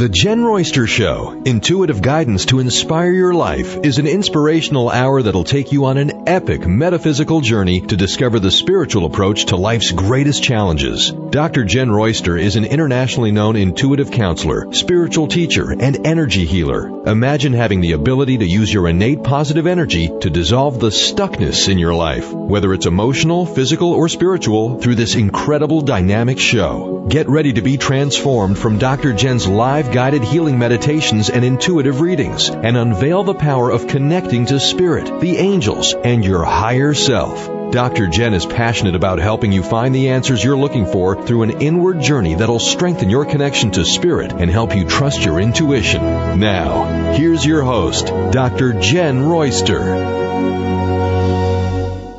The Jenn Royster Show, intuitive guidance to inspire your life, is an inspirational hour that'll take you on an epic metaphysical journey to discover the spiritual approach to life's greatest challenges. Dr. Jenn Royster is an internationally known intuitive counselor, spiritual teacher, and energy healer. Imagine having the ability to use your innate positive energy to dissolve the stuckness in your life, whether it's emotional, physical, or spiritual, through this incredible dynamic show. Get ready to be transformed from Dr. Jenn's live guided healing meditations and intuitive readings, and unveil the power of connecting to spirit, the angels, and your higher self. Dr. Jenn is passionate about helping you find the answers you're looking for through an inward journey that'll strengthen your connection to spirit and help you trust your intuition. Now, here's your host, Dr. Jenn Royster.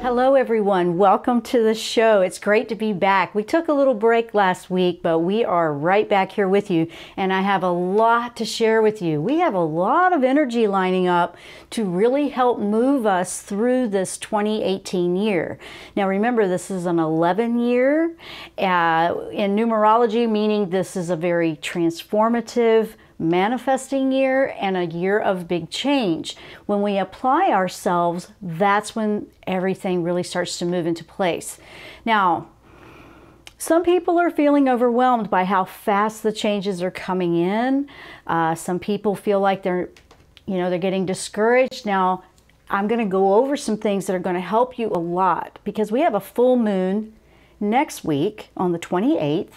Hello everyone, welcome to the show. It's great to be back. We took a little break last week, but we are right back here with you, and I have a lot to share with you. We have a lot of energy lining up to really help move us through this 2018 year. Now remember, this is an 11 year in numerology, meaning this is a very transformative, manifesting year and a year of big change. When we apply ourselves, that's when everything really starts to move into place. Now, some people are feeling overwhelmed by how fast the changes are coming in. Some people feel like they're getting discouraged. Now, I'm going to go over some things that are going to help you a lot, because we have a full moon next week on the 28th.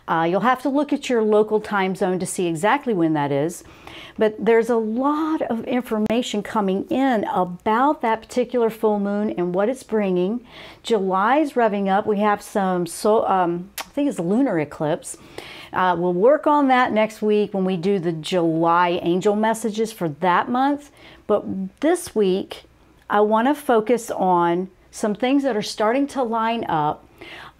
You'll have to look at your local time zone to see exactly when that is. But there's a lot of information coming in about that particular full moon and what it's bringing. July's revving up. We have some, I think it's a lunar eclipse. We'll work on that next week when we do the July angel messages for that month. But this week, I want to focus on some things that are starting to line up.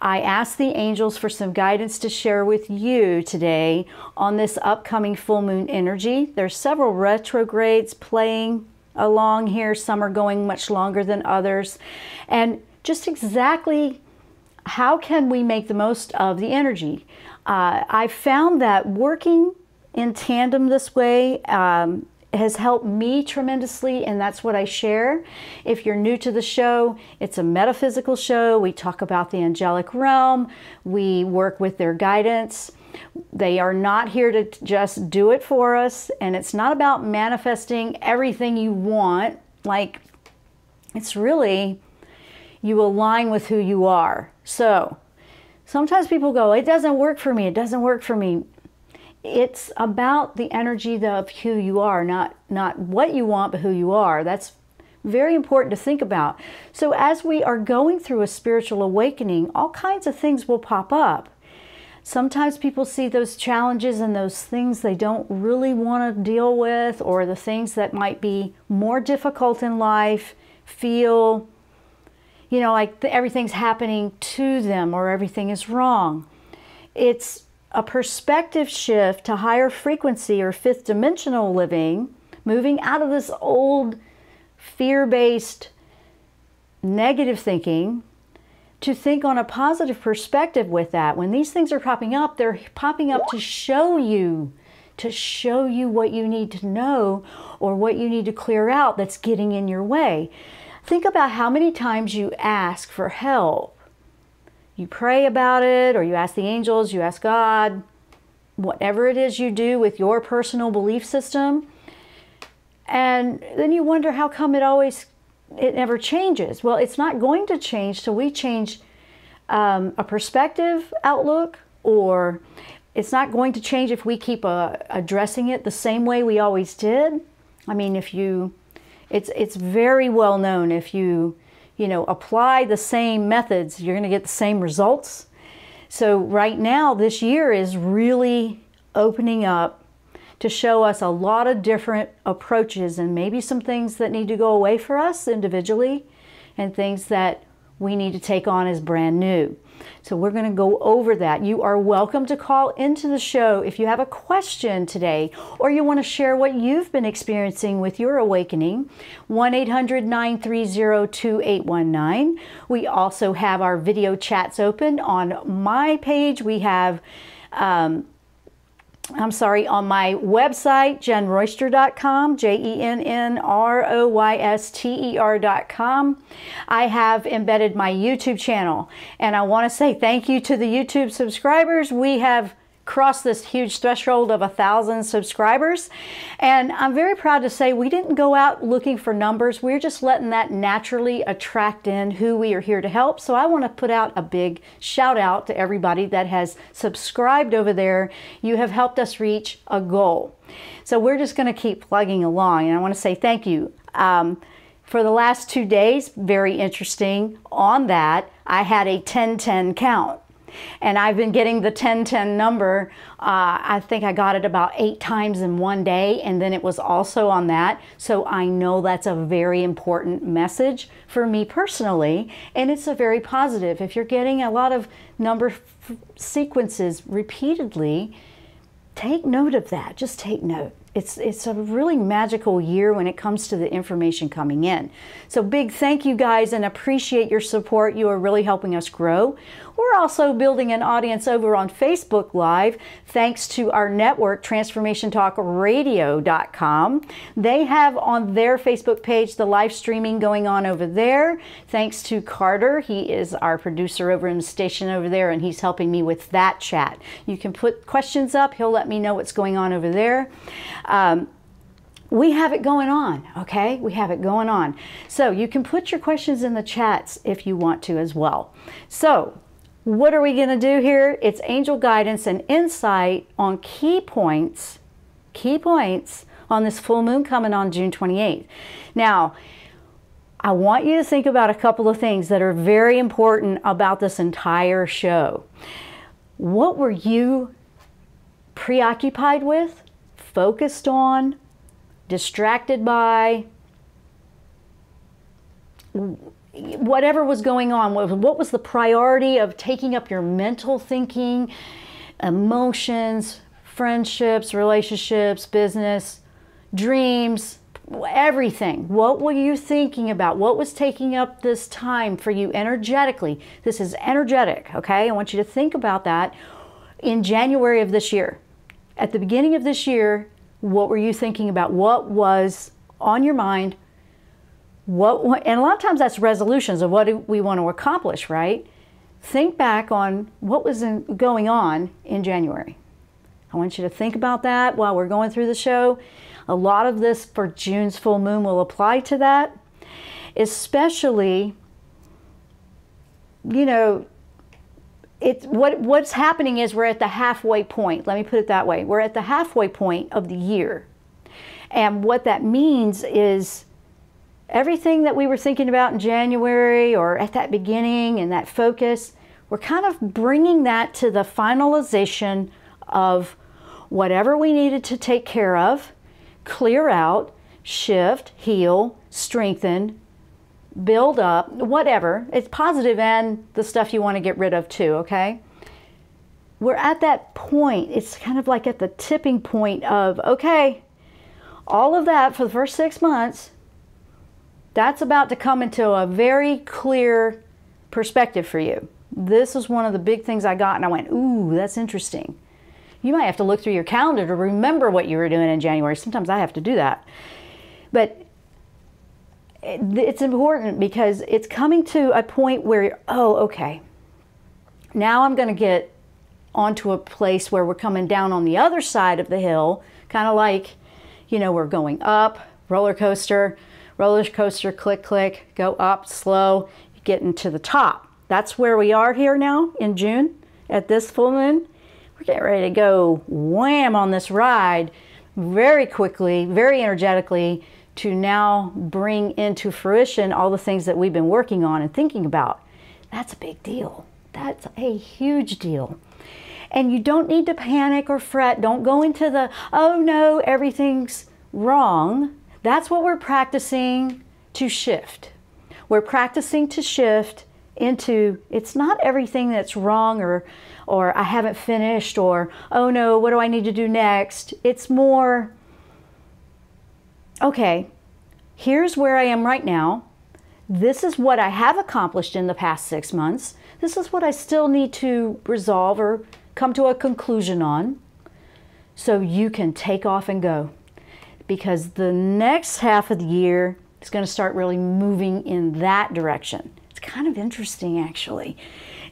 I asked the angels for some guidance to share with you today on this upcoming full moon energy. There's several retrogrades playing along here. Some are going much longer than others. And just exactly how can we make the most of the energy? I found that working in tandem this way has helped me tremendously, and that's what I share. If you're new to the show, it's a metaphysical show. We talk about the angelic realm. We work with their guidance. They are not here to just do it for us, and it's not about manifesting everything you want. Like, it's really, you align with who you are. So sometimes people go, it doesn't work for me, it doesn't work for me. It's about the energy of who you are, not what you want, but who you are. That's very important to think about. So as we are going through a spiritual awakening, all kinds of things will pop up. Sometimes people see those challenges and those things they don't really want to deal with, or the things that might be more difficult in life, feel, like everything's happening to them or everything is wrong. It's a perspective shift to higher frequency or fifth dimensional living, moving out of this old fear-based negative thinking to think on a positive perspective with that. When these things are popping up, they're popping up to show you what you need to know or what you need to clear out that's getting in your way. Think about how many times you ask for help. You pray about it, or you ask the angels, you ask God, whatever it is you do with your personal belief system. And then you wonder how come it never changes. Well, it's not going to change till we change a perspective outlook, or it's not going to change if we keep addressing it the same way we always did. I mean, it's very well known, if you apply the same methods, you're going to get the same results. So right now, this year is really opening up to show us a lot of different approaches, and maybe some things that need to go away for us individually, and things that we need to take on as brand new. So we're going to go over that. You are welcome to call into the show if you have a question today, or you want to share what you've been experiencing with your awakening. 1-800-930-2819. We also have our video chats open on my page. We have on my website, jennroyster.com, JENNROYSTER.com. I have embedded my YouTube channel, and I want to say thank you to the YouTube subscribers. We have crossed this huge threshold of 1,000 subscribers, and I'm very proud to say we didn't go out looking for numbers. We're just letting that naturally attract in who we are here to help. So I want to put out a big shout out to everybody that has subscribed over there. You have helped us reach a goal. So we're just going to keep plugging along, and I want to say thank you. For the last 2 days, very interesting on that, I had a 10-10 count. And I've been getting the 10-10 number. I think I got it about 8 times in one day, and then it was also on that. So I know that's a very important message for me personally, and it's a very positive. If you're getting a lot of number sequences repeatedly, take note of that. Just take note. It's a really magical year when it comes to the information coming in. So big thank you guys, and appreciate your support. You are really helping us grow. We're also building an audience over on Facebook Live, thanks to our network, transformationtalkradio.com. They have on their Facebook page the live streaming going on over there. Thanks to Carter. He is our producer over in the station over there, and he's helping me with that chat. You can put questions up. He'll let me know what's going on over there. We have it going on, okay? We have it going on. So you can put your questions in the chats if you want to as well. So what are we going to do here? It's angel guidance and insight on key points on this full moon coming on June 28th. Now, I want you to think about a couple of things that are very important about this entire show. What were you preoccupied with, focused on, distracted by? Whatever was going on, what was the priority of taking up your mental thinking, emotions, friendships, relationships, business, dreams, everything? What were you thinking about? What was taking up this time for you energetically? This is energetic, okay? I want you to think about that in January of this year. At the beginning of this year, what were you thinking about? What was on your mind? And a lot of times that's resolutions of what we want to accomplish, right? Think back on what was going on in January. I want you to think about that while we're going through the show. A lot of this for June's full moon will apply to that, especially, you know, what's happening is we're at the halfway point. Let me put it that way. We're at the halfway point of the year. And what that means is everything that we were thinking about in January or at that beginning and that focus, we're kind of bringing that to the finalization of whatever we needed to take care of, clear out, shift, heal, strengthen, build up, whatever. It's positive and the stuff you want to get rid of too, okay? We're at that point. It's kind of like at the tipping point of, okay, all of that for the first 6 months, that's about to come into a very clear perspective for you. This is one of the big things I got, and I went, ooh, that's interesting. You might have to look through your calendar to remember what you were doing in January. Sometimes I have to do that. But it's important because it's coming to a point where, oh, okay, now I'm going to get onto a place where we're coming down on the other side of the hill, kind of like, you know, we're going up, roller coaster, click, click, go up, slow, getting to the top. That's where we are here now in June at this full moon. We're getting ready to go wham on this ride very quickly, very energetically, to now bring into fruition all the things that we've been working on and thinking about. That's a big deal. That's a huge deal. And you don't need to panic or fret. Don't go into the, oh no, everything's wrong. That's what we're practicing to shift. We're practicing to shift into, it's not everything that's wrong or I haven't finished or, oh no, what do I need to do next? It's more, okay, here's where I am right now. This is what I have accomplished in the past 6 months. This is what I still need to resolve or come to a conclusion on. so you can take off and go. Because the next half of the year is going to start really moving in that direction. It's kind of interesting, actually.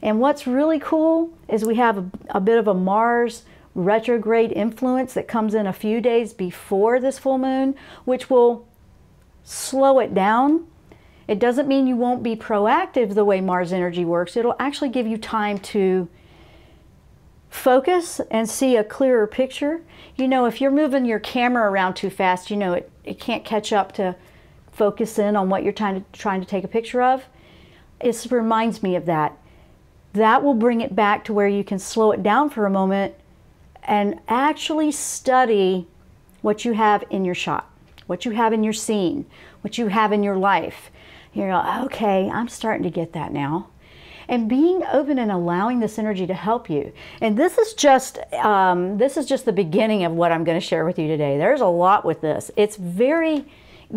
And what's really cool is we have a bit of a Mars retrograde influence that comes in a few days before this full moon, which will slow it down. It doesn't mean you won't be proactive the way Mars energy works. It'll actually give you time to focus and see a clearer picture. You know, if you're moving your camera around too fast, you know, it can't catch up to focus in on what you're trying to take a picture of. It reminds me of that. That will bring it back to where you can slow it down for a moment and actually study what you have in your shot, what you have in your scene, what you have in your life. You're like, okay, I'm starting to get that now. And being open and allowing this energy to help you. And this is just the beginning of what I'm going to share with you today. There's a lot with this. It's very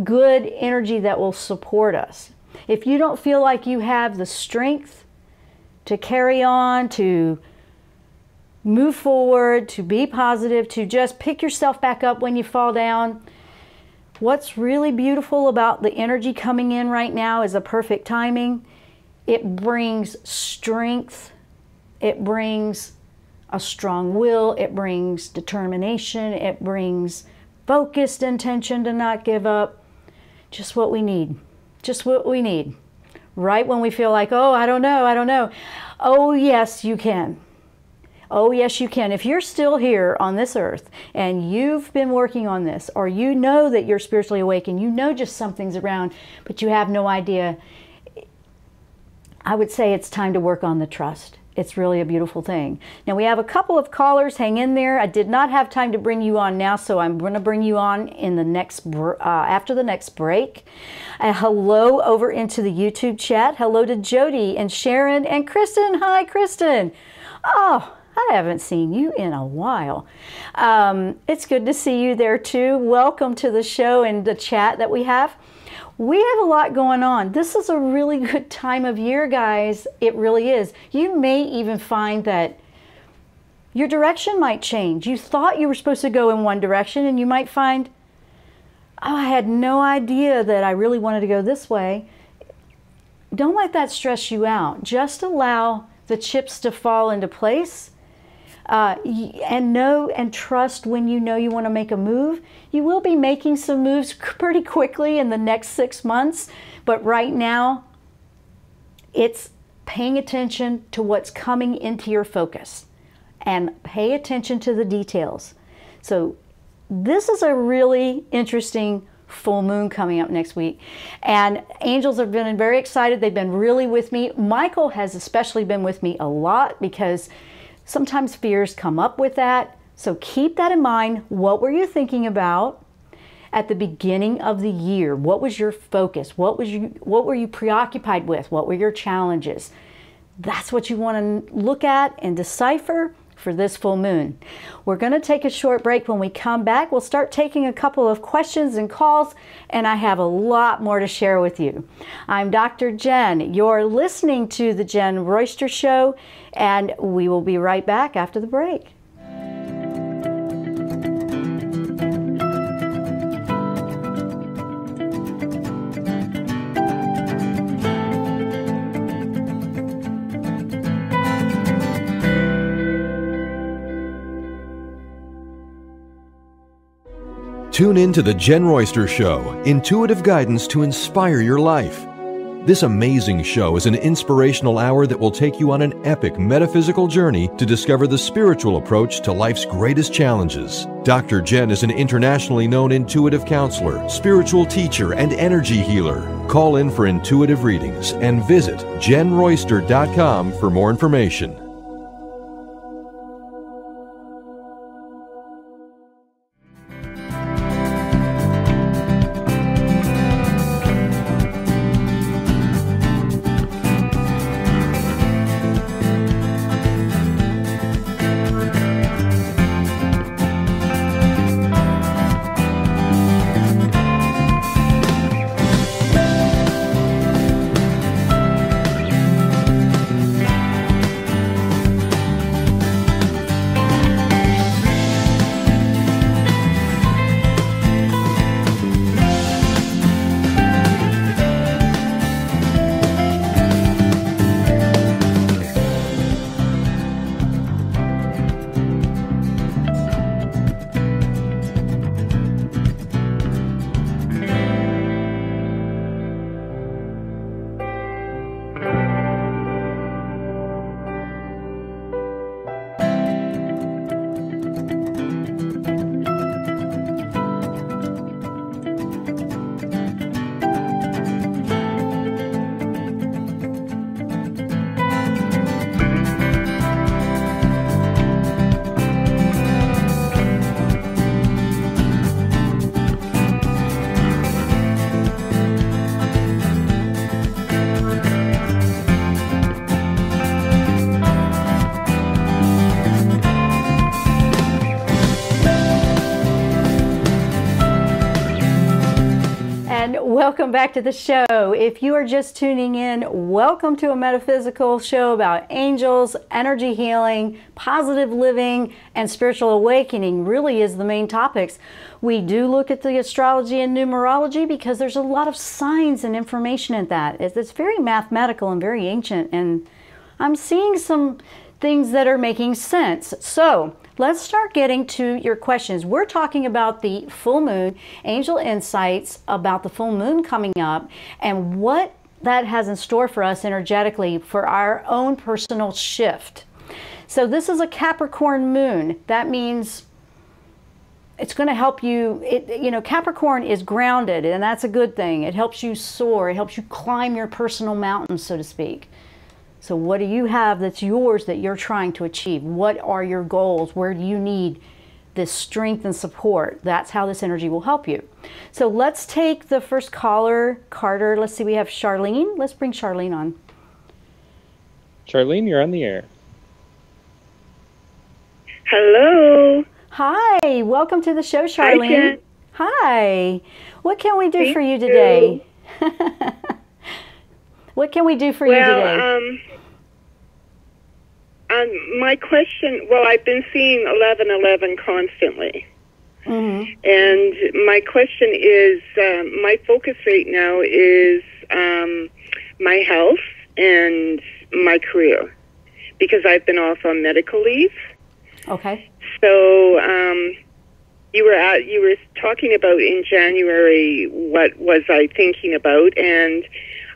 good energy that will support us. If you don't feel like you have the strength to carry on, to move forward, to be positive, to just pick yourself back up when you fall down, what's really beautiful about the energy coming in right now is a perfect timing. It brings strength, it brings a strong will, it brings determination, it brings focused intention to not give up. Just what we need. Just what we need. Right when we feel like, oh, I don't know. Oh, yes, you can. Oh, yes, you can. If you're still here on this earth and you've been working on this, or you know that you're spiritually awake and you know just something's around, but you have no idea, I would say it's time to work on the trust. It's really a beautiful thing. Now we have a couple of callers. Hang in there. I did not have time to bring you on now, so I'm going to bring you on in the next after the next break. Hello over into the YouTube chat. Hello to Jody and Sharon and Kristen. Hi, Kristen. Oh, I haven't seen you in a while. It's good to see you there too. Welcome to the show and the chat that we have. We have a lot going on. This is a really good time of year, guys. It really is. You may even find that your direction might change. You thought you were supposed to go in one direction, and you might find, oh, I had no idea that I really wanted to go this way. Don't let that stress you out. Just allow the chips to fall into place. And know and trust when you know you want to make a move. You will be making some moves pretty quickly in the next 6 months, but right now it's paying attention to what's coming into your focus and pay attention to the details. So this is a really interesting full moon coming up next week, and angels have been very excited. They've been really with me. Michael has especially been with me a lot because sometimes fears come up with that. So keep that in mind. What were you thinking about at the beginning of the year? What was your focus? What were you preoccupied with? What were your challenges? That's what you want to look at and decipher for this full moon. We're going to take a short break. When we come back, we'll start taking a couple of questions and calls, and I have a lot more to share with you. I'm Dr. Jenn. You're listening to the Jenn Royster Show, and we will be right back after the break. Tune in to the Jenn Royster Show, intuitive guidance to inspire your life. This amazing show is an inspirational hour that will take you on an epic metaphysical journey to discover the spiritual approach to life's greatest challenges. Dr. Jenn is an internationally known intuitive counselor, spiritual teacher, and energy healer. Call in for intuitive readings and visit JennRoyster.com for more information. and welcome back to the show. If you are just tuning in, welcome to a metaphysical show about angels, energy healing, positive living, and spiritual awakening really is the main topics. We do look at the astrology and numerology because there's a lot of signs and information in that. It's very mathematical and very ancient, and I'm seeing some things that are making sense. So let's start getting to your questions. We're talking about the full moon, angel insights about the full moon coming up, and what that has in store for us energetically for our own personal shift. So this is a Capricorn moon. That means it's going to help you. Capricorn is grounded, and that's a good thing. It helps you soar. It helps you climb your personal mountain, so to speak. So what do you have that's yours that you're trying to achieve? What are your goals? Where do you need this strength and support? That's how this energy will help you. So let's take the first caller, Carter. Let's see, we have Charlene. Let's bring Charlene on. Charlene, you're on the air. Hello. Hi, welcome to the show, Charlene. Hi, Jen. Hi. What can we do Thank for you today? What can we do for you today? My question, I've been seeing 1111 constantly. Mm-hmm. And my question is, my focus right now is my health and my career, because I've been off on medical leave. Okay. So you were talking about in January what was I thinking about, and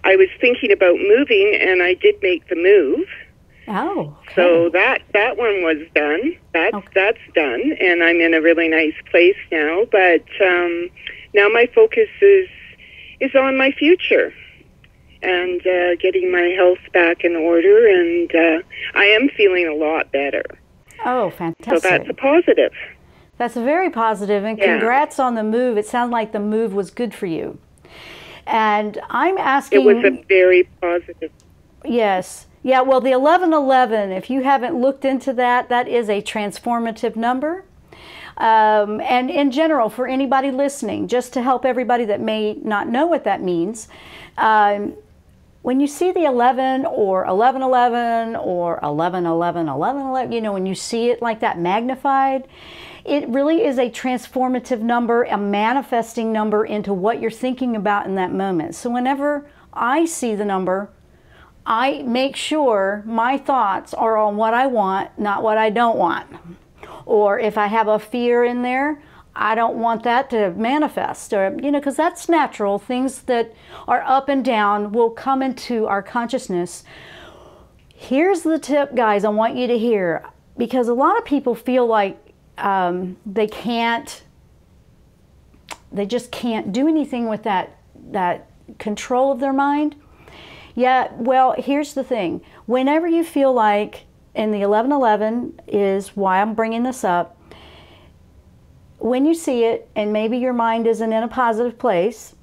I was thinking about moving, and I did make the move. Oh, okay. So that one was done. That's done, and I'm in a really nice place now. But now my focus is on my future and getting my health back in order, and I am feeling a lot better. Oh, fantastic. So that's a positive. That's very positive, and congrats on the move. It sounds like the move was good for you. And I'm asking... It was a very positive. Yes. Yeah, well, the 1111, if you haven't looked into that, that is a transformative number. And in general, for anybody listening, just to help everybody that may not know what that means, when you see the 11 or 1111 or 1111, 1111, when you see it like that magnified, it really is a transformative number, a manifesting number into what you're thinking about in that moment. So whenever I see the number, I make sure my thoughts are on what I want, not what I don't want. Or if I have a fear in there, I don't want that to manifest, or, because that's natural. Things that are up and down will come into our consciousness. Here's the tip, guys, I want you to hear, because a lot of people feel like they just can't do anything with that control of their mind. Yeah, well, here's the thing. Whenever you feel like, and the 1111 is why I'm bringing this up, when you see it, and maybe your mind isn't in a positive place,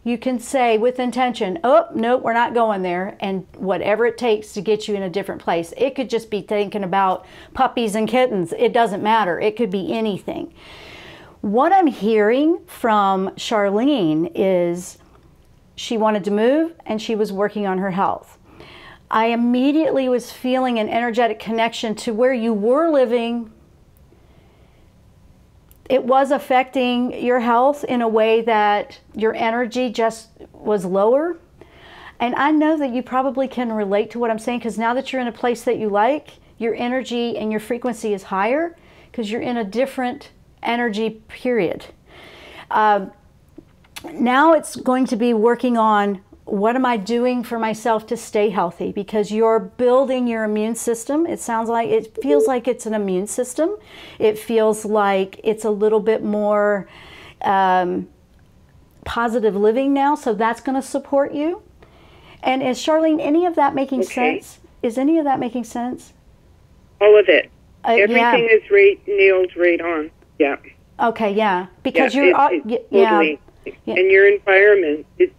you can say with intention, oh, nope, we're not going there, and whatever it takes to get you in a different place. It could just be thinking about puppies and kittens. It doesn't matter. It could be anything. What I'm hearing from Charlene is she wanted to move, and she was working on her health. I immediately was feeling an energetic connection to where you were living. It was affecting your health in a way that your energy just was lower. And I know that you probably can relate to what I'm saying, because now that you're in a place that you like, your energy and your frequency is higher because you're in a different energy period. Now it's going to be working on, what am I doing for myself to stay healthy? Because you're building your immune system. It feels like it's an immune system. It feels like it's a little bit more positive living now. So that's going to support you. And is Charlene, any of that making sense? Is any of that making sense? All of it. Everything is nailed right on. Yeah. Okay. Yeah. Because totally. And your environment, it's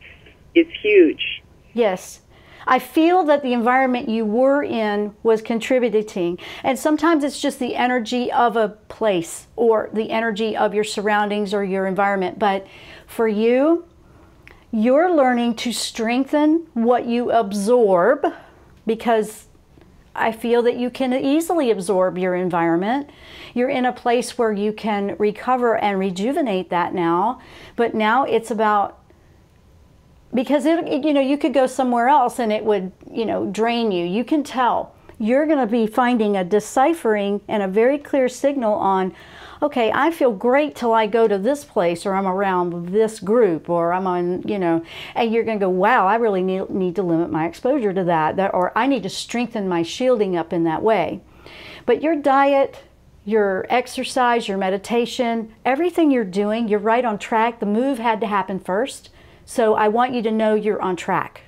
huge. Yes. I feel that the environment you were in was contributing. And sometimes it's just the energy of a place or the energy of your surroundings or your environment. But for you, You're learning to strengthen what you absorb, because I feel that you can easily absorb your environment. You're in a place where you can recover and rejuvenate that now, but now it's about, because you could go somewhere else and it would, drain you. You can tell. You're going to be finding a deciphering and a very clear signal on, okay, I feel great till I go to this place, or I'm around this group, or I'm on, and you're going to go, wow, I really need to limit my exposure to that, or I need to strengthen my shielding up in that way. But your diet, your exercise, your meditation, everything you're doing, you're right on track. The move had to happen first. So I want you to know you're on track.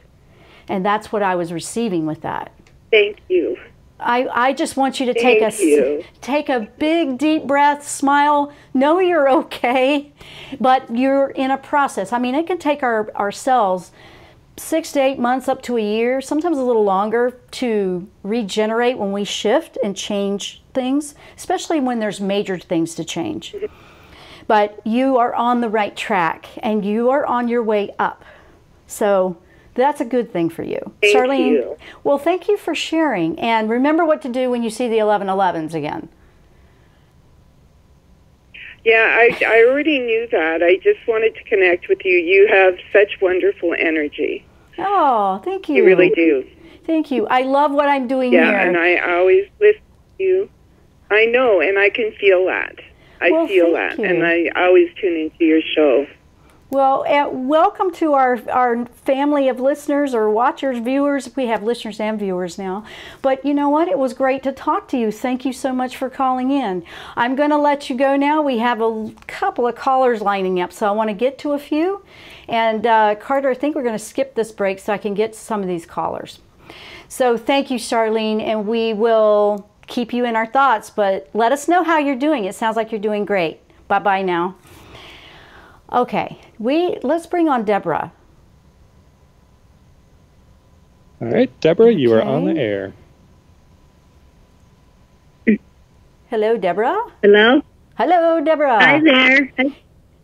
And that's what I was receiving with that. Thank you. I just want you to take a big deep breath, smile, know you're okay, but you're in a process. I mean, it can take our cells 6 to 8 months up to a year, sometimes a little longer, to regenerate when we shift and change things, especially when there's major things to change. But you are on the right track and you are on your way up. So that's a good thing for you. Thank Charlene, you. Well, thank you for sharing. And remember what to do when you see the 1111s again. Yeah, I already knew that. I just wanted to connect with you. You have such wonderful energy. Oh, thank you. You really do. Thank you. I love what I'm doing here. Yeah, and I always listen to you. I know, and I can feel that. I feel that. And I always tune into your show. Well, welcome to our family of listeners or watchers, viewers. We have listeners and viewers now. But you know what? It was great to talk to you. Thank you so much for calling in. I'm going to let you go now. We have a couple of callers lining up, so I want to get to a few. And Carter, I think we're going to skip this break so I can get to some of these callers. So thank you, Charlene, and we will keep you in our thoughts. But let us know how you're doing. It sounds like you're doing great. Bye-bye now. Okay, let's bring on Deborah. All right, Deborah, you are on the air. Hello, Deborah. Hello. Hello, Deborah. Hi there.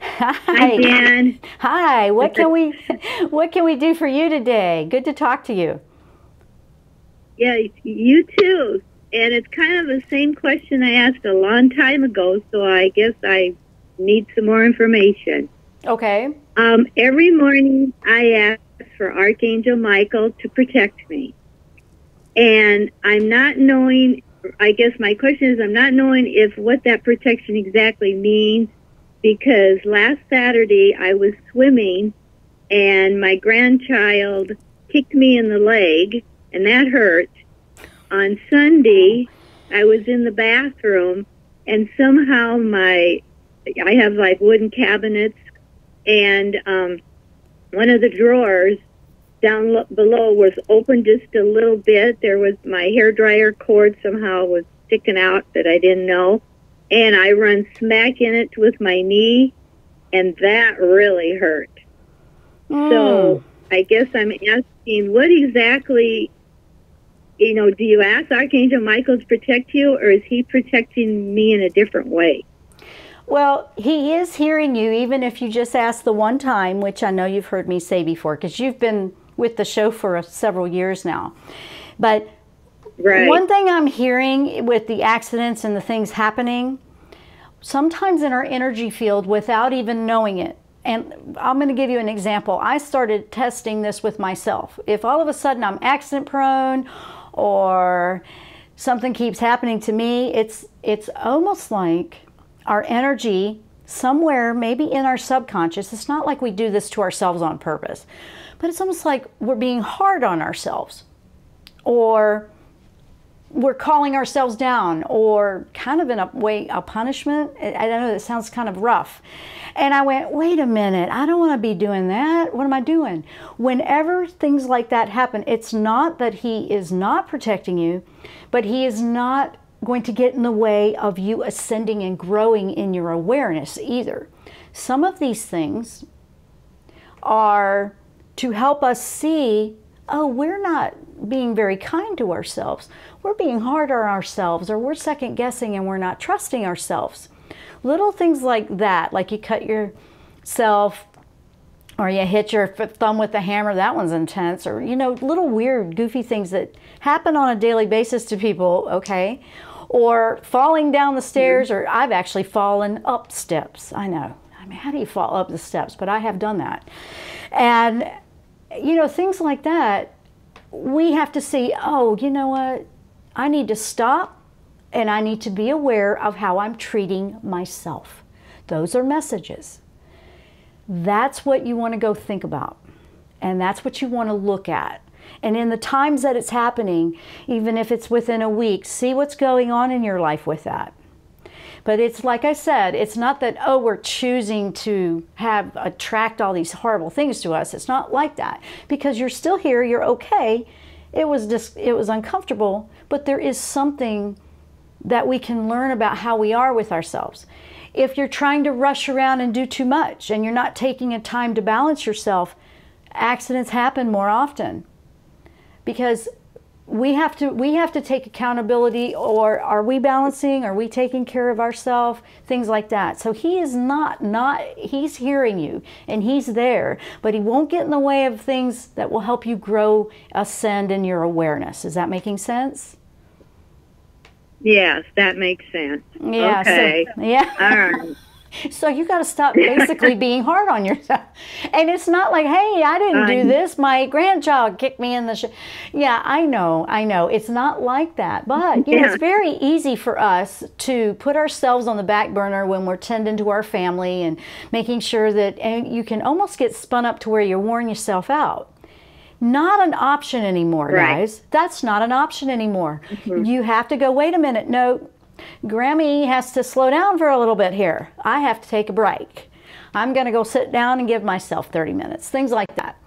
Hi, Jan. Hi. What can we do for you today? Good to talk to you. Yeah, you too. And it's kind of the same question I asked a long time ago, so I guess I need some more information. Okay. Every morning I ask for Archangel Michael to protect me. And I'm not knowing, I guess my question is, I'm not knowing if what that protection exactly means, because last Saturday I was swimming and my grandchild kicked me in the leg and that hurt. On Sunday I was in the bathroom and somehow I have like wooden cabinets, and one of the drawers down below was open just a little bit. There was my hairdryer cord somehow was sticking out that I didn't know, and I run smack in it with my knee, and that really hurt. So I guess I'm asking, what exactly, do you ask Archangel Michael to protect you, or is he protecting me in a different way? Well, he is hearing you, even if you just ask the one time, which I know you've heard me say before, because you've been with the show for several years now. But one thing I'm hearing with the accidents and the things happening, sometimes in our energy field without even knowing it, and I'm going to give you an example. I started testing this with myself. If all of a sudden I'm accident prone or something keeps happening to me, it's almost like our energy somewhere, maybe in our subconscious, it's not like we do this to ourselves on purpose, but it's almost like we're being hard on ourselves, or we're calling ourselves down, or kind of in a way, a punishment. I don't know, that sounds kind of rough. And I went, wait a minute, I don't want to be doing that. What am I doing? Whenever things like that happen, it's not that he is not protecting you, but he is not going to get in the way of you ascending and growing in your awareness either. Some of these things are to help us see, oh, we're not being very kind to ourselves. We're being hard on ourselves, or we're second guessing and we're not trusting ourselves. Little things like that, like you cut yourself Or you hit your thumb with the hammer, that one's intense. Or, you know, little weird, goofy things that happen on a daily basis to people, okay? Or falling down the stairs, or I've actually fallen up steps. I know. I mean, how do you fall up the steps? But I have done that. And, you know, things like that, we have to see, oh, you know what? I need to stop, and I need to be aware of how I'm treating myself. Those are messages. That's what you want to go think about. And that's what you want to look at. And in the times that it's happening, even if it's within a week, see what's going on in your life with that. But it's like I said, it's not that, oh, we're choosing to attract all these horrible things to us. It's not like that. Because you're still here, you're okay. It was uncomfortable, but there is something that we can learn about how we are with ourselves. If you're trying to rush around and do too much and you're not taking a time to balance yourself, accidents happen more often. Because we have to take accountability, or are we balancing? Are we taking care of ourselves? Things like that. So he is he's hearing you and he's there, but he won't get in the way of things that will help you grow, ascend in your awareness. Is that making sense? Yes, that makes sense. Yeah. Okay. So, yeah. All right. So you got to stop basically being hard on yourself. And it's not like, hey, I didn't do this. My grandchild kicked me in the Yeah, I know. It's not like that. But, you know, it's very easy for us to put ourselves on the back burner when we're tending to our family and making sure that, and you can almost get spun up to where you're wearing yourself out. Not an option anymore, guys. That's not an option anymore. You have to go, wait a minute, no, Grammy has to slow down for a little bit here. I have to take a break. I'm going to go sit down and give myself 30 minutes, things like that.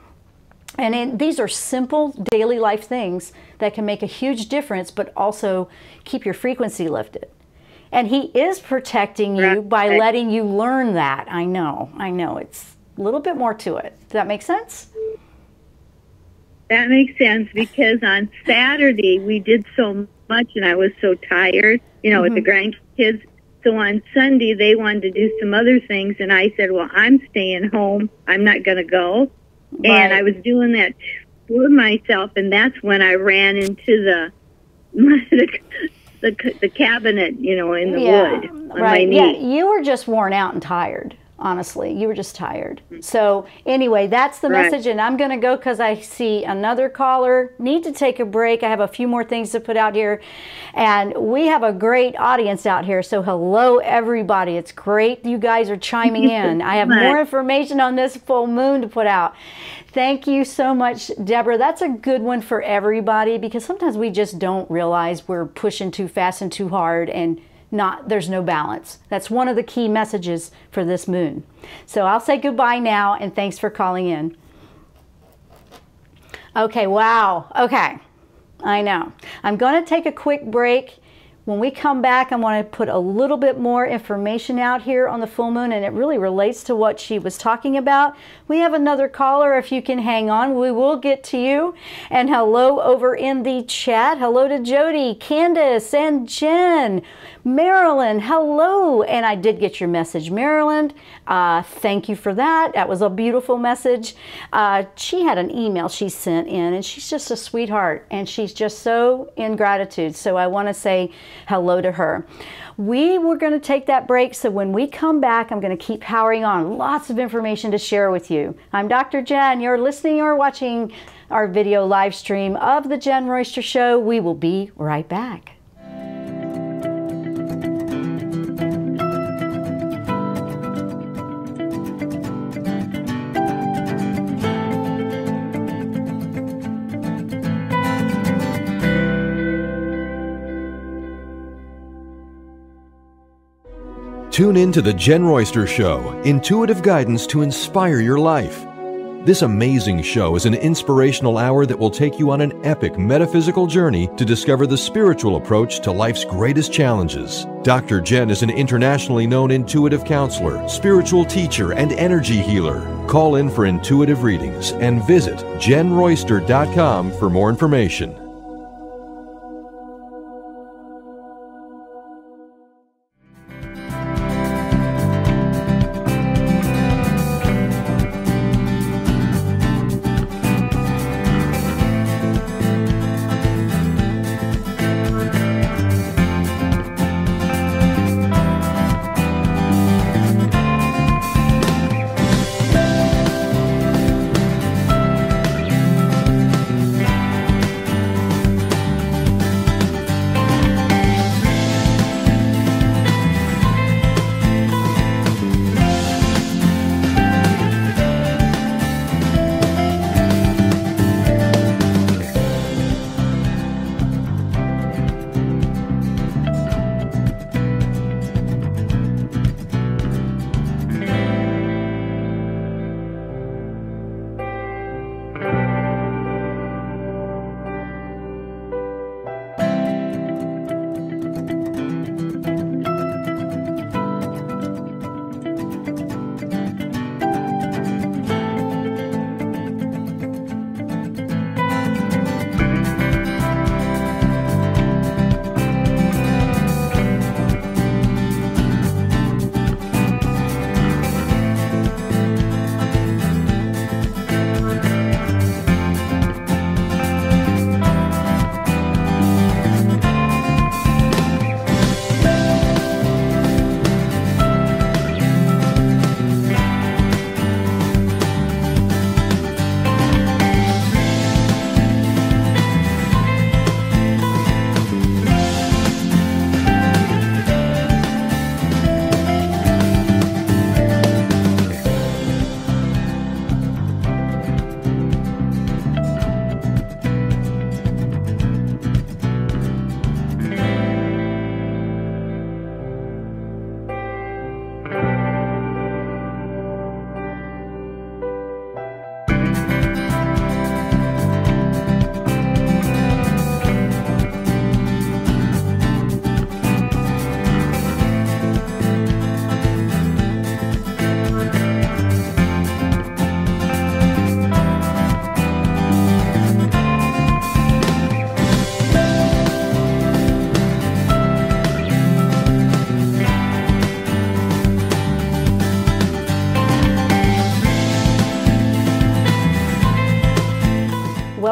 And these are simple daily life things that can make a huge difference, but also keep your frequency lifted. And he is protecting you by letting you learn that. I know. It's a little bit more to it. Does that make sense? That makes sense, because on Saturday we did so much and I was so tired, you know, with the grandkids. So on Sunday they wanted to do some other things, and I said, well, I'm staying home. I'm not going to go. Right. And I was doing that for myself, and that's when I ran into the cabinet, you know, in the wood on my knee. Yeah, you were just worn out and tired. Honestly, you were just tired. So anyway, that's the message, and I'm going to go because I see another caller. Need to take a break. I have a few more things to put out here, and we have a great audience out here. So hello, everybody. It's great you guys are chiming in. I have more information on this full moon to put out. Thank you so much, Deborah. That's a good one for everybody, because sometimes we just don't realize we're pushing too fast and too hard, and there's no balance. That's one of the key messages for this moon. So I'll say goodbye now, and thanks for calling in. Okay, wow. Okay, I know. I'm going to take a quick break. When we come back, I want to put a little bit more information out here on the full moon, and it really relates to what she was talking about. We have another caller. If you can hang on, we will get to you. And hello over in the chat. Hello to Jody, Candace, and Jen. Marilyn, hello. And I did get your message, Marilyn. Thank you for that. That was a beautiful message. She had an email she sent in, and she's just a sweetheart, and she's just so in gratitude. So I want to say hello to her. We were going to take that break, so when we come back, I'm going to keep powering on. Lots of information to share with you. I'm Dr. Jen. You're listening or watching our video live stream of the Jenn Royster Show. We will be right back. Tune in to the Jenn Royster Show, intuitive guidance to inspire your life. This amazing show is an inspirational hour that will take you on an epic metaphysical journey to discover the spiritual approach to life's greatest challenges. Dr. Jenn is an internationally known intuitive counselor, spiritual teacher, and energy healer. Call in for intuitive readings and visit JennRoyster.com for more information.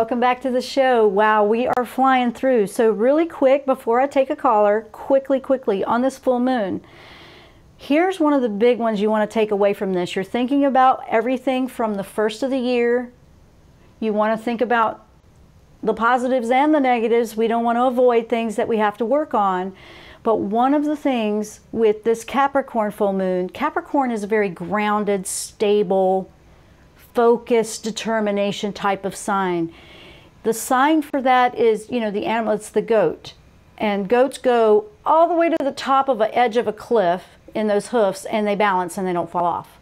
welcome back to the show. Wow, we are flying through. So really quick, before I take a caller, quickly, on this full moon, here's one of the big ones you want to take away from this. You're thinking about everything from the first of the year. You want to think about the positives and the negatives. We don't want to avoid things that we have to work on. But one of the things with this Capricorn full moon, Capricorn is a very grounded, stable, focused, determination type of sign. The sign for that is, you know, the animal, it's the goat. And goats go all the way to the top of an edge of a cliff in those hoofs, and they balance and they don't fall off.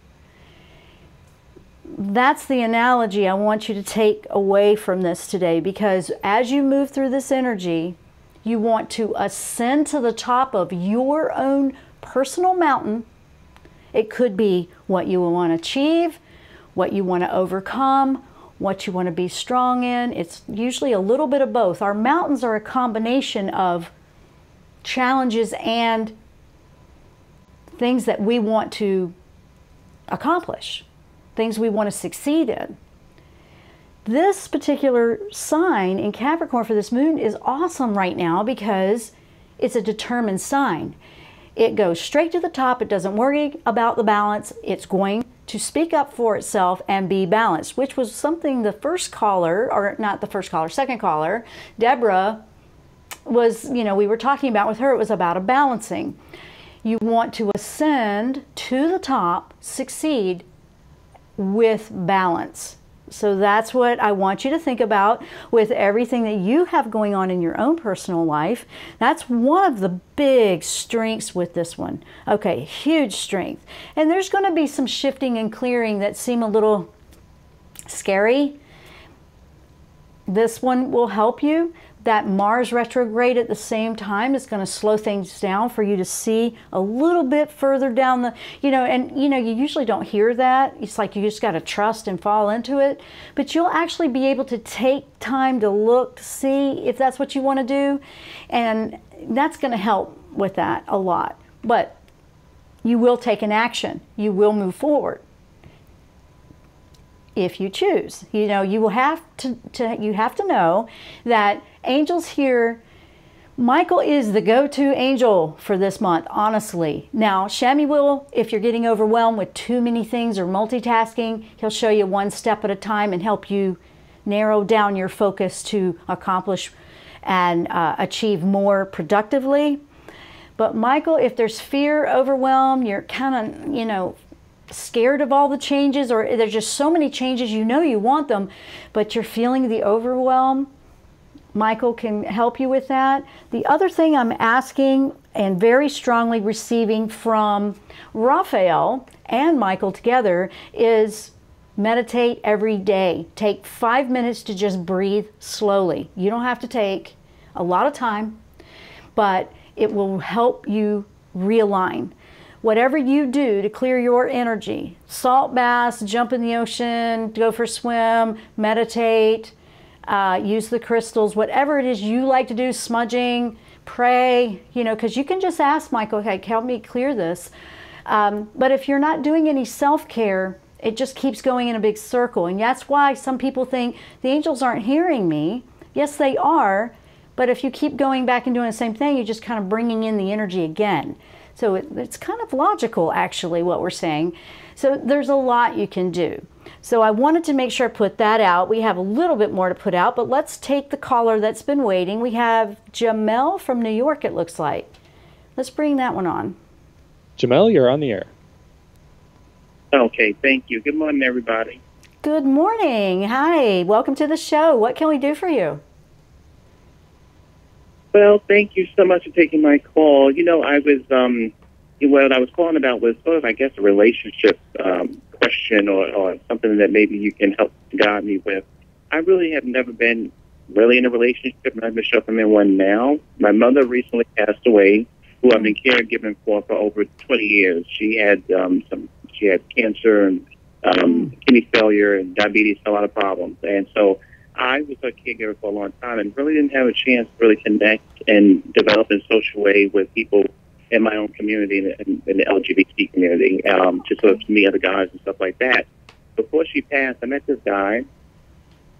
That's the analogy I want you to take away from this today, because as you move through this energy, you want to ascend to the top of your own personal mountain. It could be what you want to achieve, what you want to overcome, what you want to be strong in. It's usually a little bit of both. Our mountains are a combination of challenges and things that we want to accomplish, things we want to succeed in. This particular sign in Capricorn for this moon is awesome right now because it's a determined sign. It goes straight to the top. It doesn't worry about the balance. It's going to speak up for itself and be balanced, which was something the first caller, or not the first caller, second caller, Deborah, was, you know, we were talking about with her. It was about a balancing. You want to ascend to the top, succeed with balance. So that's what I want you to think about with everything that you have going on in your own personal life. That's one of the big strengths with this one. Okay, huge strength. And there's going to be some shifting and clearing that seem a little scary. This one will help you. That Mars retrograde at the same time is going to slow things down for you to see a little bit further down the, you usually don't hear that. It's like you just got to trust and fall into it. But you'll actually be able to take time to look, to see if that's what you want to do. And that's going to help with that a lot. But you will take an action. You will move forward. If you choose, you will have you have to know that angels here, Michael is the go-to angel for this month, honestly. Now, Shami will, if you're getting overwhelmed with too many things or multitasking, he'll show you one step at a time and help you narrow down your focus to accomplish and achieve more productively. But Michael, if there's fear, overwhelm, you're kind of, scared of all the changes, or there's just so many changes, you want them, but you're feeling the overwhelm, Michael can help you with that. The other thing I'm asking and very strongly receiving from Raphael and Michael together is meditate every day. Take 5 minutes to just breathe slowly. You don't have to take a lot of time, but it will help you realign. Whatever you do to clear your energy, salt baths, jump in the ocean, go for a swim, meditate, use the crystals, whatever it is you like to do, smudging, pray, because you can just ask Michael, okay, help me clear this. But if you're not doing any self-care, it just keeps going in a big circle. And that's why some people think the angels aren't hearing me. Yes, they are. But if you keep going back and doing the same thing, you're just kind of bringing in the energy again. So it's kind of logical, actually, what we're saying. So there's a lot you can do. So I wanted to make sure I put that out. We have a little bit more to put out, but let's take the caller that's been waiting. We have Jamel from New York, it looks like. Let's bring that one on. Jamel, you're on the air. Okay, thank you. Good morning, everybody. Good morning. Hi, welcome to the show. What can we do for you? Well, thank you so much for taking my call. I was, what I was calling about was sort of, I guess, a relationship question or something that maybe you can help guide me with. I really have never been really in a relationship, and I'm not sure if I'm in one now. My mother recently passed away, who I've been caregiving for over 20 years. She had she had cancer and kidney failure and diabetes, a lot of problems, and so I was a caregiver for a long time and really didn't have a chance to really connect and develop in a social way with people in my own community and in the LGBT community, to sort of meet other guys and stuff like that. Before she passed, I met this guy,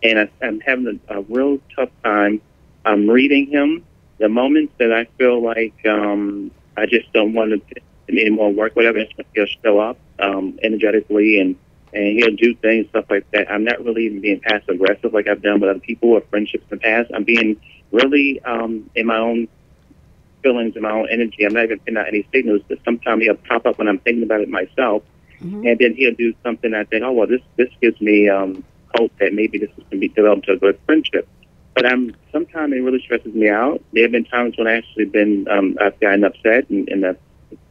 and I'm having a real tough time reading him. The moments that I feel like I just don't want to do any more work, whatever, he'll show up energetically, and he'll do things, stuff like that. I'm not really even being passive aggressive like I've done with other people or friendships in the past. I'm being really in my own feelings, in my own energy. I'm not even putting out any signals, but sometimes he'll pop up when I'm thinking about it myself, and then he'll do something I think, oh, well, this gives me hope that maybe this is going to be developed to a good friendship. But sometimes it really stresses me out. There have been times when I've gotten upset and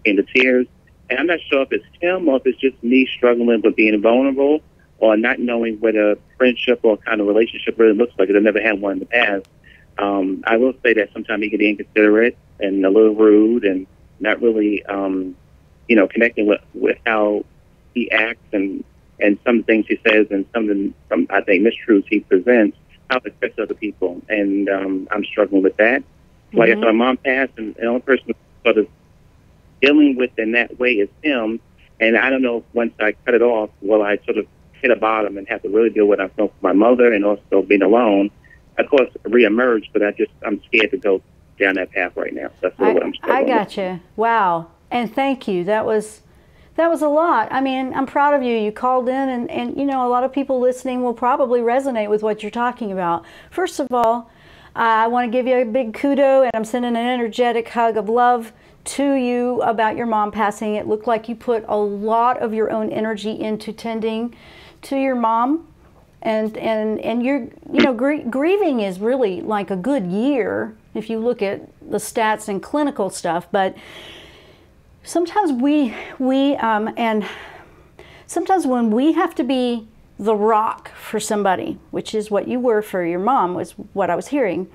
in the tears. And I'm not sure if it's him or if it's just me struggling with being vulnerable or not knowing what a friendship or kind of relationship really looks like. I've never had one in the past. I will say that sometimes he can be inconsiderate and a little rude and not really, connecting with how he acts and some of the things he says and some I think, mistruths he presents, how it affects other people. And I'm struggling with that. Like I said, my mom passed, and the only person who sort of dealing with in that way is him. And I don't know if once I cut it off, will I sort of hit a bottom and have to really deal with what I felt for my mother and also being alone. Of course, reemerge, but I'm scared to go down that path right now. That's what I'm struggling with. I gotcha. Wow. And thank you. That was a lot. I mean, I'm proud of you. You called in, and a lot of people listening will probably resonate with what you're talking about. First of all, I want to give you a big kudo, and I'm sending an energetic hug of love to you about your mom passing. It looked like you put a lot of your own energy into tending to your mom, and you're grieving is really like a good year if you look at the stats and clinical stuff. But sometimes sometimes when we have to be the rock for somebody, which is what you were for your mom, was what I was hearing,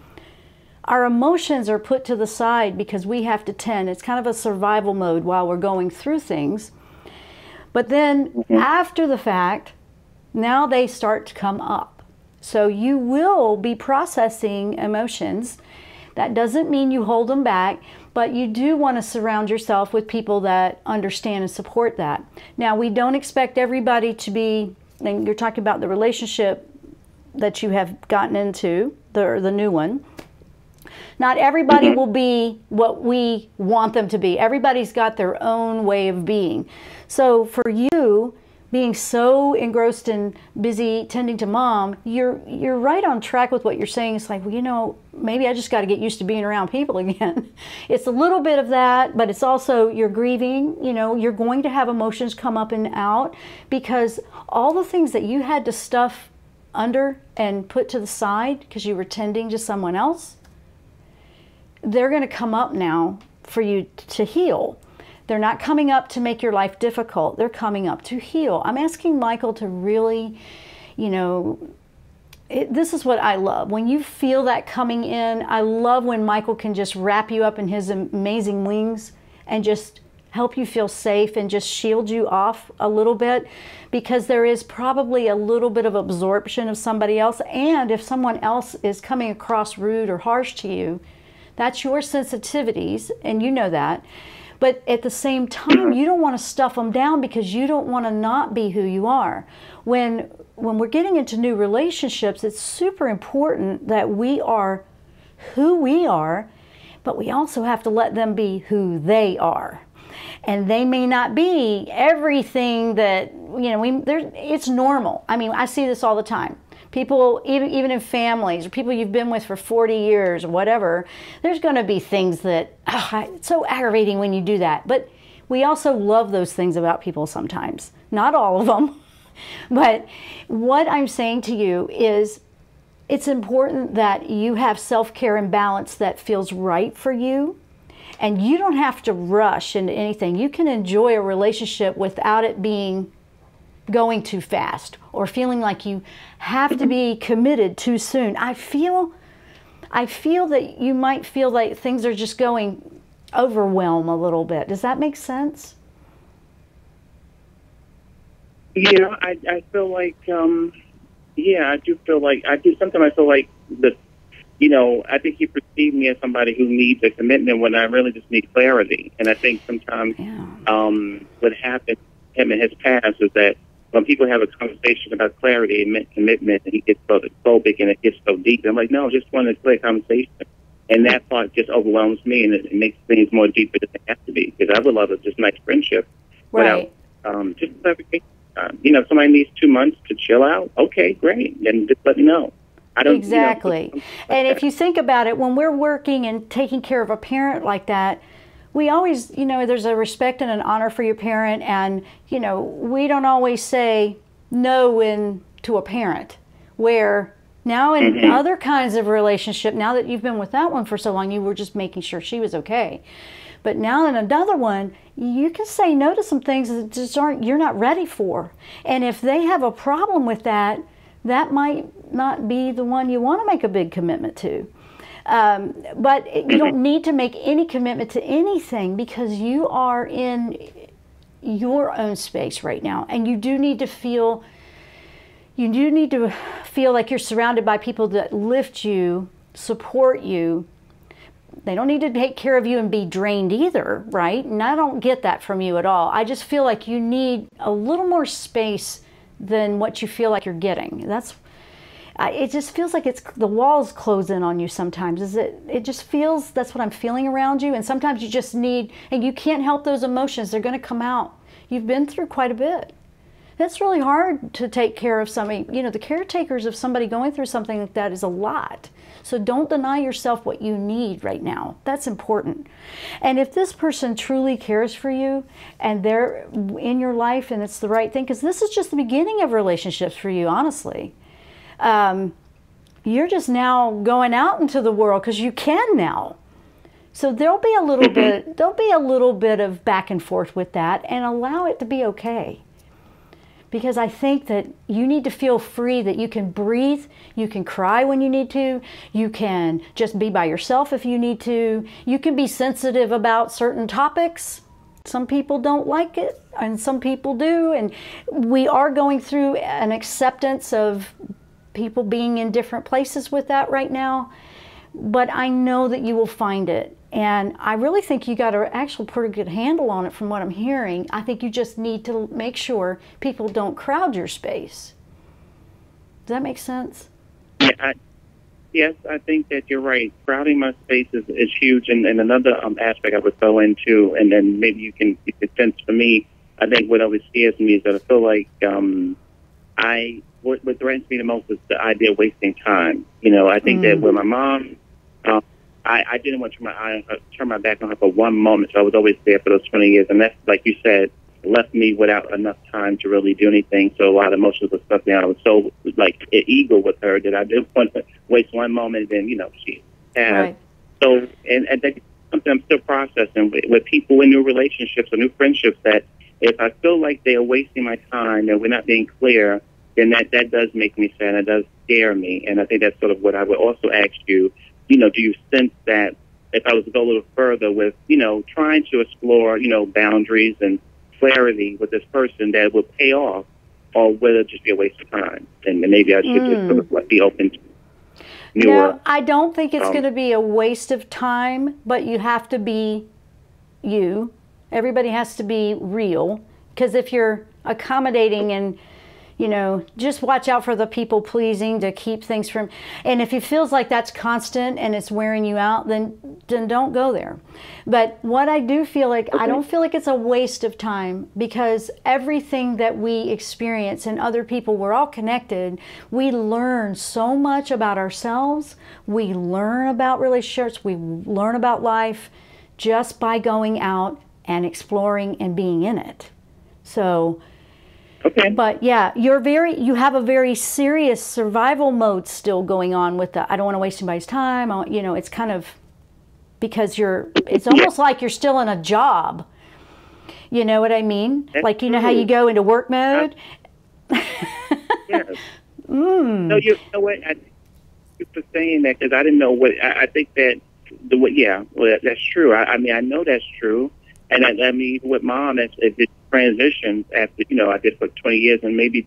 our emotions are put to the side because we have to tend. It's kind of a survival mode while we're going through things. But then after the fact, now they start to come up. So you will be processing emotions. That doesn't mean you hold them back, but you do want to surround yourself with people that understand and support that. Now, we don't expect everybody to be, and you're talking about the relationship that you have gotten into, the new one. Not everybody will be what we want them to be. Everybody's got their own way of being. So for you, being so engrossed and busy tending to mom, you're right on track with what you're saying. It's like, well, maybe I just got to get used to being around people again. It's a little bit of that, but it's also you're grieving. You're going to have emotions come up and out because all the things that you had to stuff under and put to the side because you were tending to someone else, they're going to come up now for you to heal. They're not coming up to make your life difficult. They're coming up to heal. I'm asking Michael to really, this is what I love. When you feel that coming in, I love when Michael can just wrap you up in his amazing wings and just help you feel safe and just shield you off a little bit, because there is probably a little bit of absorption of somebody else. And if someone else is coming across rude or harsh to you, that's your sensitivities, and you know that. But at the same time, you don't want to stuff them down because you don't want to not be who you are. When we're getting into new relationships, it's super important that we are who we are, but we also have to let them be who they are. And they may not be everything that, it's normal. I mean, I see this all the time. People, even in families, or people you've been with for 40 years or whatever, there's going to be things that, it's so aggravating when you do that. But we also love those things about people sometimes. Not all of them. But what I'm saying to you is it's important that you have self-care and balance that feels right for you. And you don't have to rush into anything. You can enjoy a relationship without it being going too fast or feeling like you have to be committed too soon. I feel that you might feel like things are just going overwhelm a little bit. Does that make sense? Yeah, I feel like, I do feel like, sometimes I feel like I think he perceived me as somebody who needs a commitment when I really just need clarity. And I think sometimes what happened to him in his past is that when people have a conversation about clarity and commitment, and he gets so phobic and it gets so deep, I'm like, no, just want a clear conversation. And that part just overwhelms me, and it makes things more deeper than they have to be. Because I would love a just nice friendship Right. without just clarification. If somebody needs 2 months to chill out, okay, great. Then just let me know. I don't Exactly. And if you think about it, when we're working and taking care of a parent like that, we always, there's a respect and an honor for your parent. And, we don't always say no to a parent. Where now in other kinds of relationship, now that you've been with that one for so long, you were just making sure she was okay. But now in another one, you can say no to some things that just you're not ready for. And if they have a problem with that, that might not be the one you want to make a big commitment to. But you don't need to make any commitment to anything because you are in your own space right now. And you do need to feel like you're surrounded by people that lift you, support you. They don't need to take care of you and be drained either, right? And I don't get that from you at all. I just feel like you need a little more space than what you feel like you're getting. It just feels like the walls close in on you sometimes. It just feels, that's what I'm feeling around you. And sometimes you just need, and you can't help those emotions. They're going to come out. You've been through quite a bit. That's really hard to take care of somebody. The caretakers of somebody going through something like that is a lot. So don't deny yourself what you need right now. That's important. And if this person truly cares for you and they're in your life and it's the right thing, because this is just the beginning of relationships for you, honestly. You're just now going out into the world because you can now. So there'll be a little bit of back and forth with that, and allow it to be okay. Because I think that you need to feel free, that you can breathe, you can cry when you need to, you can just be by yourself if you need to, you can be sensitive about certain topics. Some people don't like it, and some people do, and we are going through an acceptance of people being in different places with that right now, but I know that you will find it. And I really think you got an actual pretty good handle on it from what I'm hearing. I think you just need to make sure people don't crowd your space. Does that make sense? Yeah, yes, I think that you're right. Crowding my space is huge. And another aspect I would throw into, and then maybe you can sense for me, I think what always scares me is that I feel like what threatens me the most is the idea of wasting time. I think that with my mom, I didn't want to turn my back on her for one moment, so I was always there for those 20 years. And that's, like you said, left me without enough time to really do anything. So a lot of emotions were stuck down. I was so, eager with her that I didn't want to waste one moment, and then, she passed. Right. So, and that's something I'm still processing with people in new relationships or new friendships, that if I feel like they are wasting my time and we're not being clear, then that does make me sad. It does scare me. And I think that's sort of what I would also ask you. Do you sense that if I was to go a little further with, trying to explore, boundaries and clarity with this person, that would pay off, or will it just be a waste of time? And maybe I should just sort of be open to newer. No, I don't think it's going to be a waste of time, but you have to be you. Everybody has to be real, because if you're accommodating and just watch out for the people pleasing to keep things from, and if it feels like that's constant and it's wearing you out, then don't go there. But what I do feel like, I don't feel like it's a waste of time, because everything that we experience and other people, we're all connected. We learn so much about ourselves. We learn about relationships. We learn about life just by going out and exploring and being in it. So, okay. But yeah, you have a very serious survival mode still going on with the, I don't want to waste anybody's time. It's kind of, because it's almost like you're still in a job. You know what I mean? That's like, how you go into work mode? Yes. No, you know what? I thank you for saying that, because I didn't know what, I think that, that's true. I mean, I know that's true. And I mean, with Mom, it transitioned after, I did for 20 years, and maybe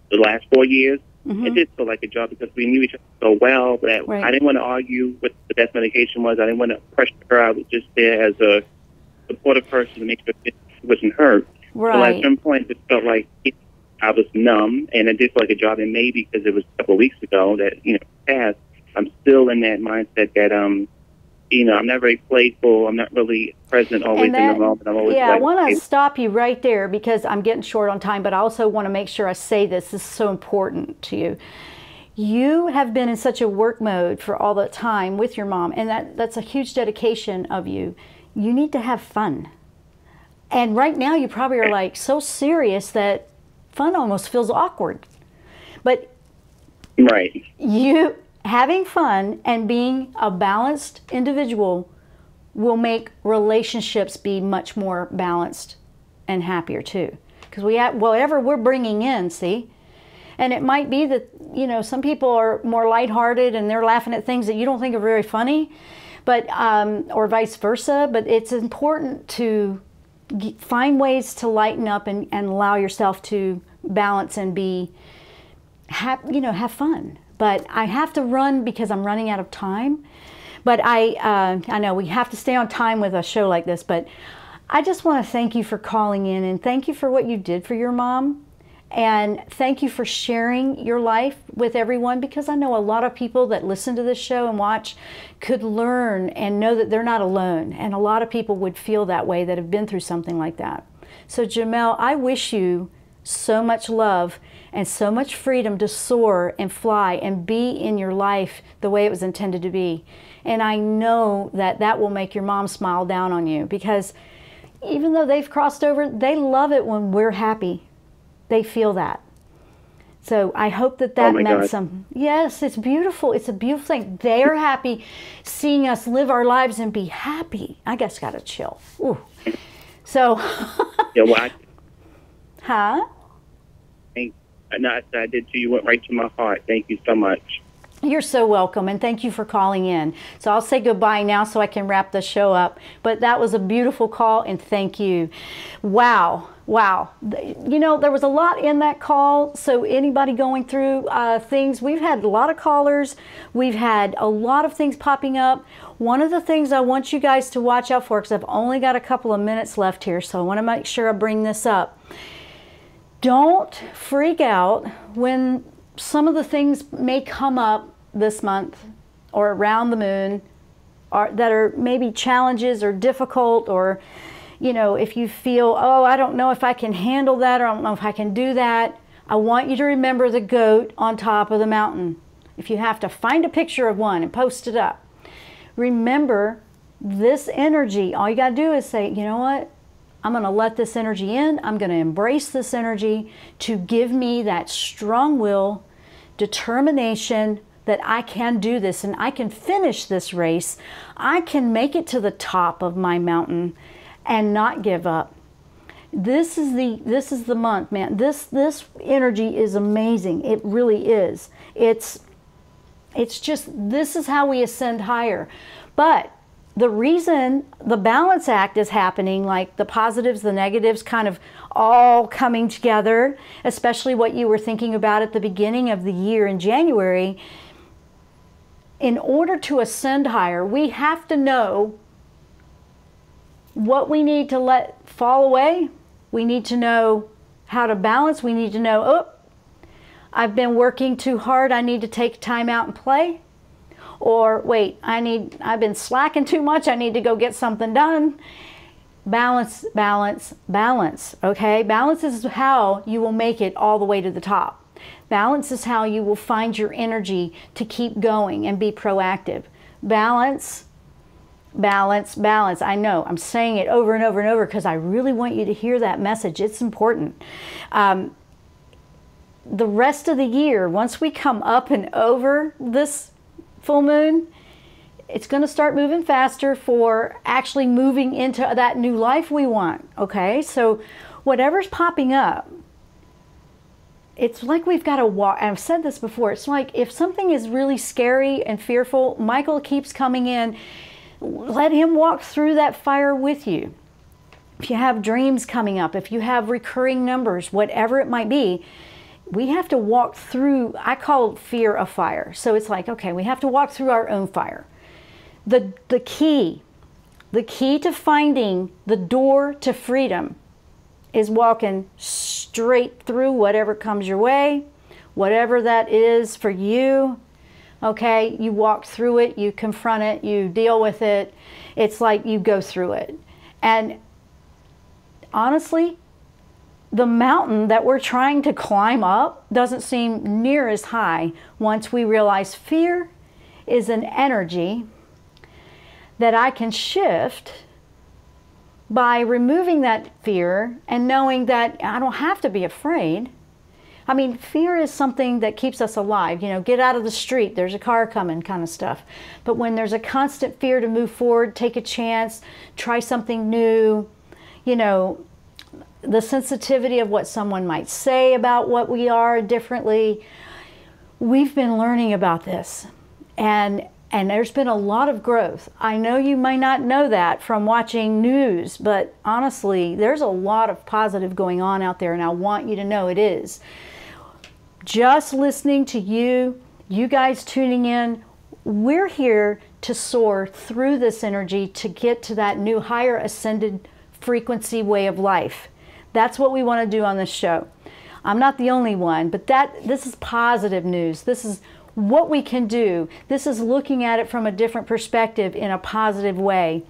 the last 4 years, it did feel like a job, because we knew each other so well that I didn't want to argue what the best medication was. I didn't want to pressure her. I was just there as a supportive person to make sure she wasn't hurt. Right. So at some point, it felt like I was numb, and I did feel like a job. And maybe because it was a couple of weeks ago that, passed, I'm still in that mindset that, I'm not very playful. I'm not really present always in the moment. I'm always I want to stop you right there because I'm getting short on time, but I also want to make sure I say this. This is so important to you. You have been in such a work mode for all the time with your mom, and that's a huge dedication of you. You need to have fun. And right now you probably are like so serious that fun almost feels awkward. But right. You having fun and being a balanced individual will make relationships be much more balanced and happier too. Because whatever we're bringing in, see? And it might be that, some people are more lighthearted and they're laughing at things that you don't think are very funny, but or vice versa. But it's important to find ways to lighten up and allow yourself to balance and have fun. But I have to run because I'm running out of time. But I know we have to stay on time with a show like this, but I just want to thank you for calling in and thank you for what you did for your mom. And thank you for sharing your life with everyone, because I know a lot of people that listen to this show and watch could learn and know that they're not alone. And a lot of people would feel that way that have been through something like that. So Jamel, I wish you so much love and so much freedom to soar and fly and be in your life the way it was intended to be. And I know that that will make your mom smile down on you, because even though they've crossed over, they love it when we're happy. They feel that. So I hope that meant some. Yes, it's beautiful. It's a beautiful thing. They're happy seeing us live our lives and be happy. I guess got to chill. Ooh. So. Yeah, well, Huh? I did too. You went right to my heart. Thank you so much. You're so welcome, and thank you for calling in. So I'll say goodbye now so I can wrap the show up. But that was a beautiful call, and thank you. Wow. There was a lot in that call. So anybody going through things, we've had a lot of callers. We've had a lot of things popping up. One of the things I want you guys to watch out for, because I've only got a couple of minutes left here, so I want to make sure I bring this up. Don't freak out when some of the things may come up this month or around the moon that are maybe challenges or difficult, or if you feel, I don't know if I can handle that, or I don't know if I can do that. I want you to remember the goat on top of the mountain. If you have to find a picture of one and post it up, remember this energy. All you got to do is say, you know what? I'm going to let this energy in. I'm going to embrace this energy to give me that strong will, determination that I can do this and I can finish this race. I can make it to the top of my mountain and not give up. This is the month, man. This energy is amazing. It really is. It's just, this is how we ascend higher. But the reason the balance act is happening, like the positives, the negatives kind of all coming together, especially what you were thinking about at the beginning of the year in January, in order to ascend higher, we have to know what we need to let fall away. We need to know how to balance. We need to know, I've been working too hard. I need to take time out and play. Or wait, I've been slacking too much. I need to go get something done. Balance, balance, balance. Okay? Balance is how you will make it all the way to the top. Balance is how you will find your energy to keep going and be proactive. Balance, balance, balance. I know I'm saying it over and over and over because I really want you to hear that message. It's important. The rest of the year, once we come up and over this full moon, it's going to start moving faster for actually moving into that new life we want. Okay, so whatever's popping up, it's like we've got to walk. I've said this before. It's like if something is really scary and fearful, Michael keeps coming in. Let him walk through that fire with you. If you have dreams coming up, if you have recurring numbers, whatever it might be, we have to walk through, I call it fear of fire. So it's like, okay, we have to walk through our own fire. The key to finding the door to freedom is walking straight through whatever comes your way, whatever that is for you. Okay, you walk through it, you confront it, you deal with it. It's like you go through it. And honestly, the mountain that we're trying to climb up doesn't seem near as high once we realize fear is an energy that I can shift by removing that fear and knowing that I don't have to be afraid. I mean, fear is something that keeps us alive. You know, get out of the street, there's a car coming kind of stuff. But when there's a constant fear to move forward, take a chance, try something new, you know, the sensitivity of what someone might say about what we are differently. We've been learning about this, and there's been a lot of growth. I know you may not know that from watching news, but honestly, there's a lot of positive going on out there, and I want you to know it is. Just listening to you guys tuning in, we're here to soar through this energy to get to that new higher ascended frequency way of life. That's what we want to do on this show. I'm not the only one, but this is positive news. This is what we can do. This is looking at it from a different perspective in a positive way.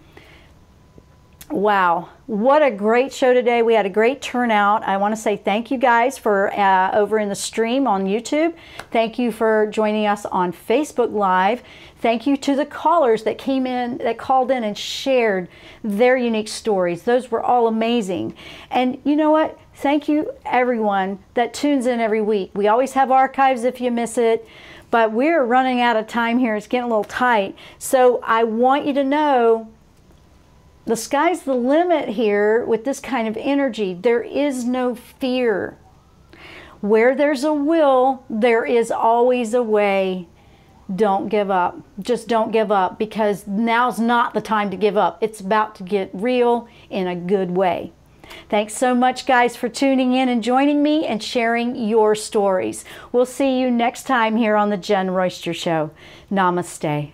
Wow, what a great show today. We had a great turnout. I want to say thank you guys for over in the stream on YouTube. Thank you for joining us on Facebook Live. Thank you to the callers that came in, that called in and shared their unique stories. Those were all amazing. And you know what? Thank you everyone that tunes in every week. We always have archives if you miss it, but we're running out of time here. It's getting a little tight. So I want you to know the sky's the limit here with this kind of energy. There is no fear. Where there's a will, there is always a way. Don't give up. Just don't give up, because now's not the time to give up. It's about to get real in a good way. Thanks so much, guys, for tuning in and joining me and sharing your stories. We'll see you next time here on the Jenn Royster Show. Namaste.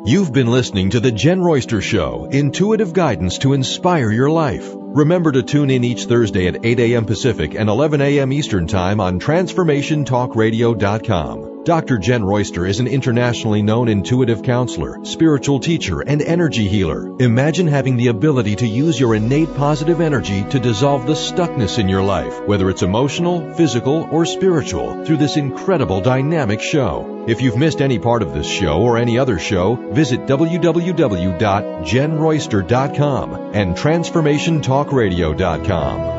You've been listening to The Jenn Royster Show, intuitive guidance to inspire your life. Remember to tune in each Thursday at 8 a.m. Pacific and 11 a.m. Eastern Time on TransformationTalkRadio.com. Dr. Jenn Royster is an internationally known intuitive counselor, spiritual teacher, and energy healer. Imagine having the ability to use your innate positive energy to dissolve the stuckness in your life, whether it's emotional, physical, or spiritual, through this incredible dynamic show. If you've missed any part of this show or any other show, visit www.JennRoyster.com and TransformationTalkRadio.com.